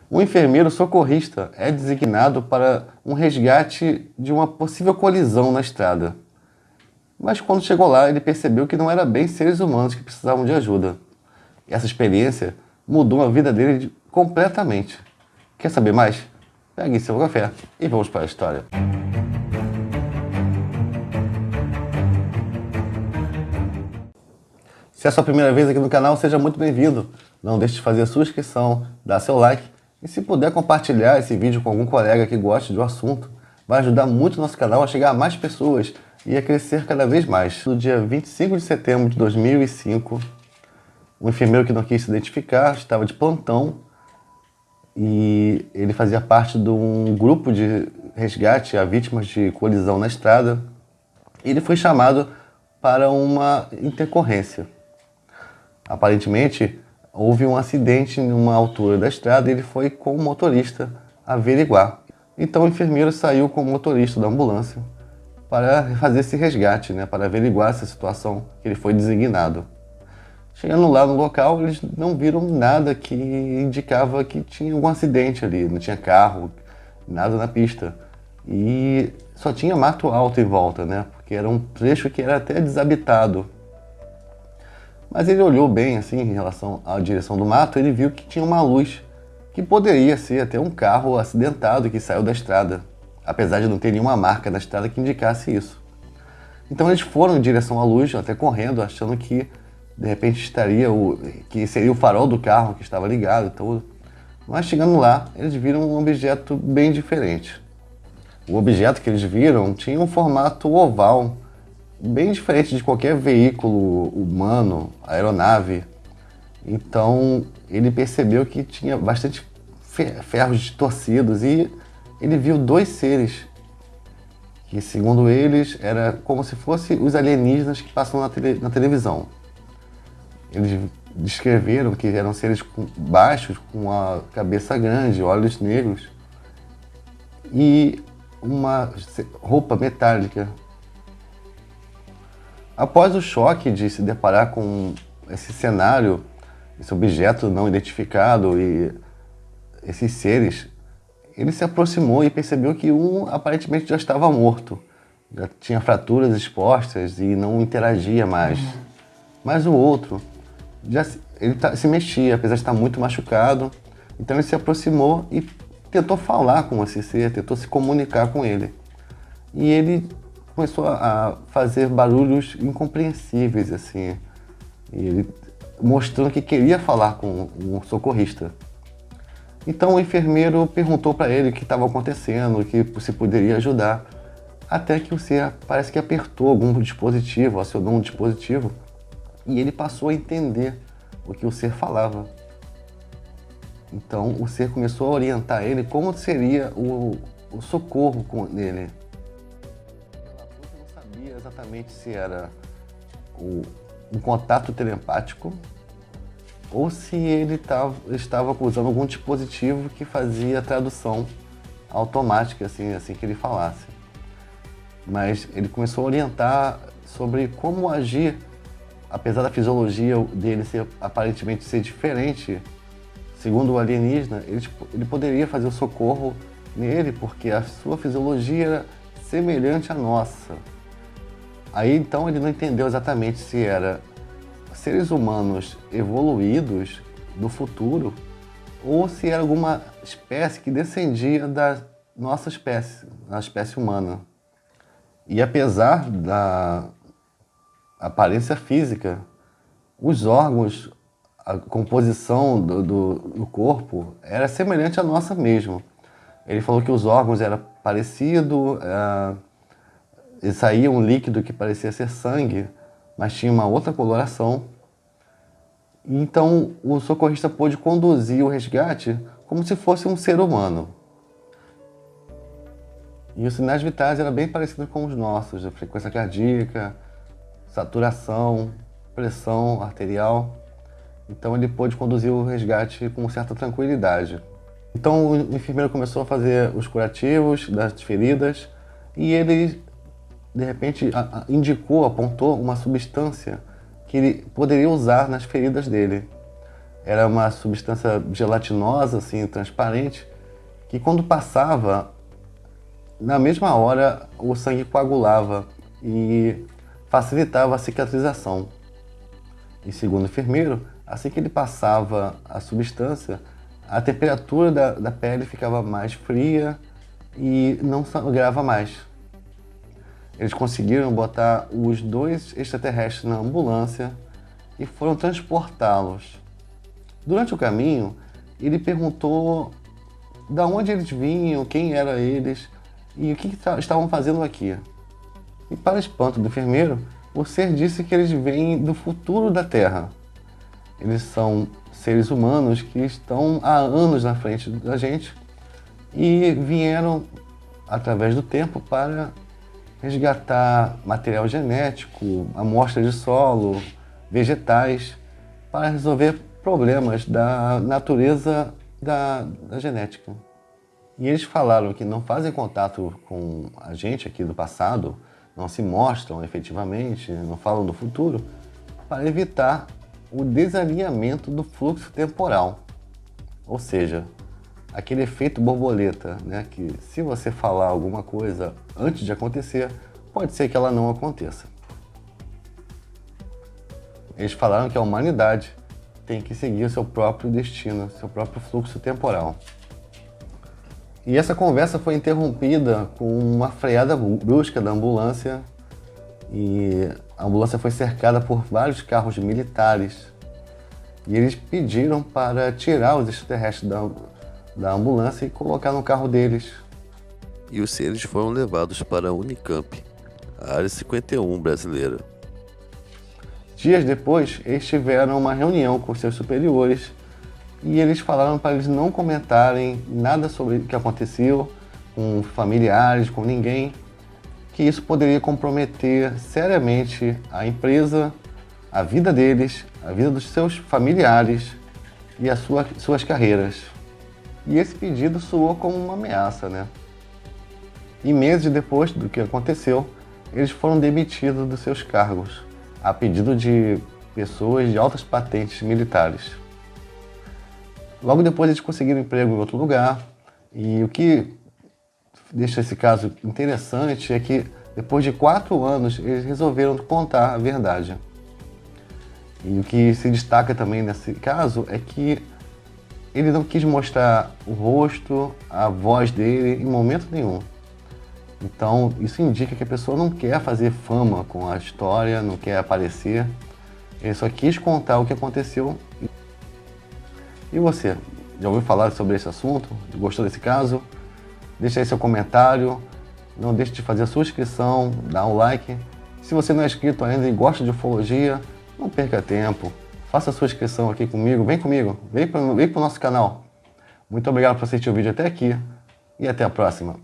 Um enfermeiro socorrista é designado para um resgate de uma possível colisão na estrada. Mas quando chegou lá, ele percebeu que não era bem seres humanos que precisavam de ajuda. Essa experiência mudou a vida dele completamente. Quer saber mais? Pegue seu café e vamos para a história. Se é a sua primeira vez aqui no canal, seja muito bem-vindo. Não deixe de fazer a sua inscrição, dar seu like e, se puder, compartilhar esse vídeo com algum colega que goste do assunto. Vai ajudar muito o nosso canal a chegar a mais pessoas e a crescer cada vez mais. No dia 25 de setembro de 2005, um enfermeiro que não quis se identificar estava de plantão e ele fazia parte de um grupo de resgate a vítimas de colisão na estrada. Ele foi chamado para uma intercorrência. Aparentemente, houve um acidente em uma altura da estrada e ele foi com o motorista averiguar. Então o enfermeiro saiu com o motorista da ambulância para fazer esse resgate, para averiguar essa situação que ele foi designado. Chegando lá no local, eles não viram nada que indicava que tinha algum acidente ali. Não tinha carro, nada na pista. E só tinha mato alto em volta, porque era um trecho que era até desabitado. Mas ele olhou bem assim em relação à direção do mato, ele viu que tinha uma luz que poderia ser até um carro acidentado que saiu da estrada, apesar de não ter nenhuma marca na estrada que indicasse isso. Então eles foram em direção à luz, até correndo, achando que de repente que seria o farol do carro que estava ligado e tudo. Mas chegando lá, eles viram um objeto bem diferente. O objeto que eles viram tinha um formato oval, bem diferente de qualquer veículo humano, aeronave. Então ele percebeu que tinha bastante ferros torcidos e ele viu dois seres que, segundo eles, era como se fossem os alienígenas que passam na televisão. Eles descreveram que eram seres baixos, com a cabeça grande, olhos negros e uma roupa metálica. Após o choque de se deparar com esse cenário, esse objeto não identificado e esses seres, ele se aproximou e percebeu que um aparentemente já estava morto. Já tinha fraturas expostas e não interagia mais. Mas o outro, ele se mexia, apesar de estar muito machucado. Então ele se aproximou e tentou falar com esse ser, tentou se comunicar com ele. E ele começou a fazer barulhos incompreensíveis, assim, e ele mostrando que queria falar com um socorrista. Então o enfermeiro perguntou para ele o que estava acontecendo, que se poderia ajudar, até que o ser parece que apertou algum dispositivo, acionou um dispositivo, e ele passou a entender o que o ser falava. Então o ser começou a orientar ele como seria o socorro dele. Exatamente se era um contato telepático ou se ele estava usando algum dispositivo que fazia a tradução automática assim que ele falasse. Mas ele começou a orientar sobre como agir, apesar da fisiologia dele aparentemente ser diferente. Segundo o alienígena, ele poderia fazer o socorro nele porque a sua fisiologia era semelhante à nossa. Aí então ele não entendeu exatamente se era seres humanos evoluídos do futuro ou se era alguma espécie que descendia da nossa espécie, a espécie humana. E apesar da aparência física, os órgãos, a composição do corpo era semelhante à nossa mesmo. Ele falou que os órgãos eram parecidos, e saía um líquido que parecia ser sangue, mas tinha uma outra coloração. Então o socorrista pôde conduzir o resgate como se fosse um ser humano. E os sinais vitais eram bem parecidos com os nossos, a frequência cardíaca, saturação, pressão arterial. Então ele pôde conduzir o resgate com certa tranquilidade. Então o enfermeiro começou a fazer os curativos das feridas e ele, de repente, apontou uma substância que ele poderia usar nas feridas dele. Era uma substância gelatinosa, assim, transparente, que quando passava, na mesma hora o sangue coagulava e facilitava a cicatrização. E segundo o enfermeiro, assim que ele passava a substância, a temperatura da pele ficava mais fria e não sangrava mais. Eles conseguiram botar os 2 extraterrestres na ambulância e foram transportá-los. Durante o caminho, ele perguntou de onde eles vinham, quem eram eles e o que estavam fazendo aqui. E para espanto do enfermeiro, o ser disse que eles vêm do futuro da Terra. Eles são seres humanos que estão há anos na frente da gente e vieram através do tempo para resgatar material genético, amostras de solo, vegetais, para resolver problemas da natureza da genética. E eles falaram que não fazem contato com a gente aqui do passado, não se mostram efetivamente, não falam do futuro, para evitar o desalinhamento do fluxo temporal. Ou seja, aquele efeito borboleta, né? Que se você falar alguma coisa antes de acontecer, pode ser que ela não aconteça. Eles falaram que a humanidade tem que seguir o seu próprio destino, seu próprio fluxo temporal. E essa conversa foi interrompida com uma freada brusca da ambulância e a ambulância foi cercada por vários carros militares e eles pediram para tirar os extraterrestres da ambulância e colocar no carro deles. E os seres foram levados para a Unicamp, a Área 51 brasileira. Dias depois, eles tiveram uma reunião com seus superiores e eles falaram para eles não comentarem nada sobre o que aconteceu com familiares, com ninguém, que isso poderia comprometer seriamente a empresa, a vida deles, a vida dos seus familiares e as suas carreiras. E esse pedido soou como uma ameaça, né? E meses depois do que aconteceu, eles foram demitidos dos seus cargos, a pedido de pessoas de altas patentes militares. Logo depois eles conseguiram emprego em outro lugar, e o que deixa esse caso interessante é que depois de 4 anos eles resolveram contar a verdade. E o que se destaca também nesse caso é que ele não quis mostrar o rosto, a voz dele em momento nenhum. Então isso indica que a pessoa não quer fazer fama com a história, não quer aparecer. Ele só quis contar o que aconteceu. E você, já ouviu falar sobre esse assunto? Gostou desse caso? Deixa aí seu comentário, não deixe de fazer a sua inscrição, dá um like. Se você não é inscrito ainda e gosta de ufologia, não perca tempo, faça a sua inscrição aqui comigo, vem para o nosso canal. Muito obrigado por assistir o vídeo até aqui e até a próxima.